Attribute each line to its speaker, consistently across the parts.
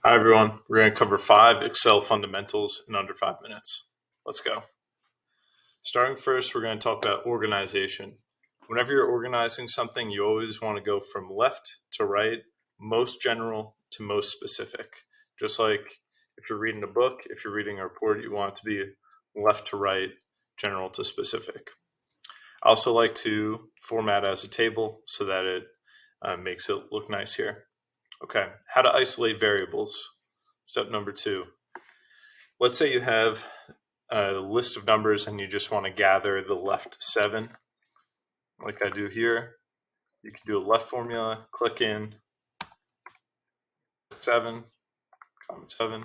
Speaker 1: Hi everyone, we're going to cover 5 Excel fundamentals in under 5 minutes. Let's go. Starting first, we're going to talk about organization. Whenever you're organizing something, you always want to go from left to right, most general to most specific. Just like if you're reading a book, if you're reading a report, you want it to be left to right, general to specific. I also like to format as a table so that it makes it look nice here. Okay, how to isolate variables. Step number 2. Let's say you have a list of numbers and you just want to gather the left 7, like I do here. You can do a left formula, click in, 7, comma 7,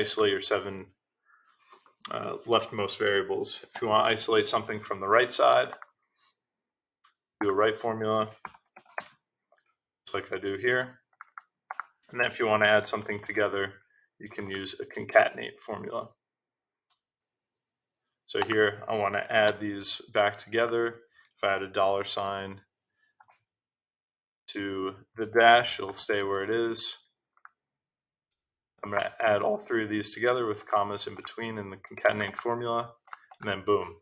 Speaker 1: isolate your 7 leftmost variables. If you want to isolate something from the right side, do a right formula, just like I do here. And then if you want to add something together, you can use a concatenate formula. So here I want to add these back together. If I add a $sign to the dash, it'll stay where it is. I'm going to add all 3 of these together with commas in between in the concatenate formula, and then boom,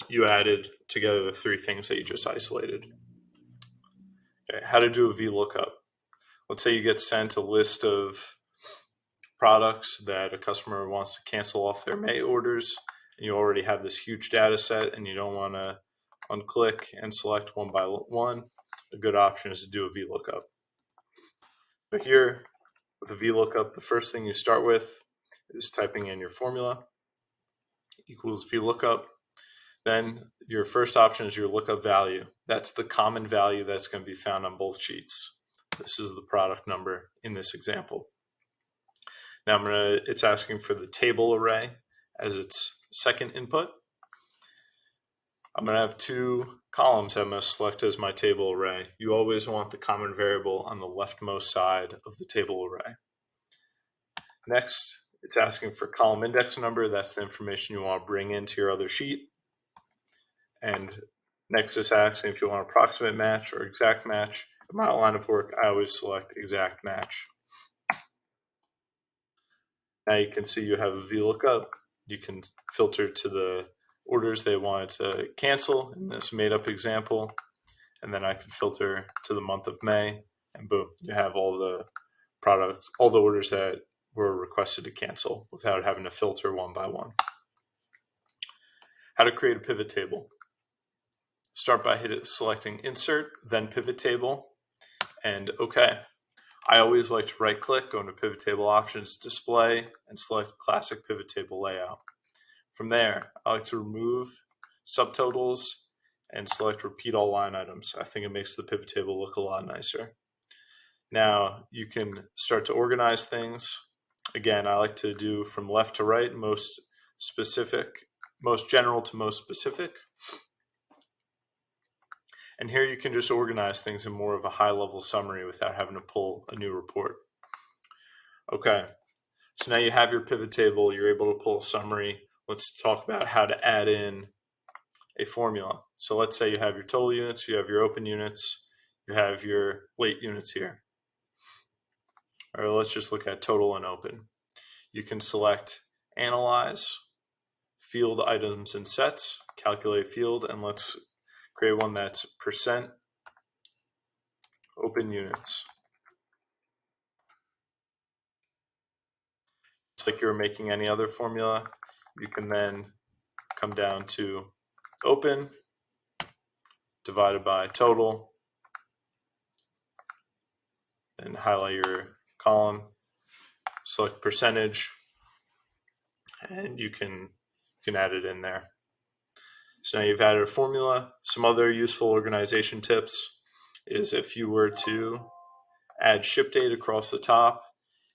Speaker 1: you added together the 3 things that you just isolated. Okay, how to do a Vlook Up. Let's say you get sent a list of products that a customer wants to cancel off their May orders, and you already have this huge data set and you don't want to unclick and select one by one. A good option is to do a VLOOKUP. But here, with a VLOOKUP, the first thing you start with is typing in your formula, equals VLOOKUP. Then your first option is your lookup value. That's the common value that's going to be found on both sheets. This is the product number in this example. Now it's asking for the table array as its second input. I'm going to have 2 columns I'm going to select as my table array. You always want the common variable on the leftmost side of the table array. Next, it's asking for column index number. That's the information you want to bring into your other sheet. And next it's asking if you want approximate match or exact match. In my line of work, I always select exact match. Now you can see you have a VLOOKUP. You can filter to the orders they wanted to cancel in this made up example, and then I can filter to the month of May, and boom, you have all the products, all the orders that were requested to cancel without having to filter one by one. How to create a pivot table. Start by selecting insert, then pivot table, and OK. I always like to right click, go into pivot table options, display, and select classic pivot table layout. From there, I like to remove subtotals and select repeat all line items. I think it makes the pivot table look a lot nicer. Now you can start to organize things. Again, I like to do from left to right, most specific, most general to most specific. And here you can just organize things in more of a high-level summary without having to pull a new report. Okay, so now you have your pivot table, you're able to pull a summary. Let's talk about how to add in a formula. So let's say you have your total units, you have your open units, you have your late units here. Or let's just look at total and open. You can select Analyze, Field Items and Sets, Calculate Field, and let's create one that's % open units. Just like you're making any other formula, you can then come down to open divided by total and highlight your column, select percentage, and you can add it in there. So now you've added a formula. Some other useful organization tips is if you were to add ship date across the top,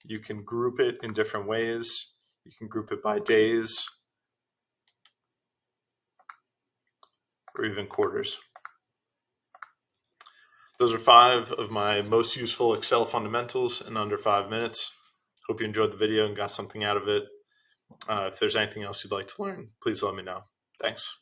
Speaker 1: you can group it in different ways. You can group it by days or even quarters. Those are 5 of my most useful Excel fundamentals in under 5 minutes. Hope you enjoyed the video and got something out of it. If there's anything else you'd like to learn, please let me know. Thanks.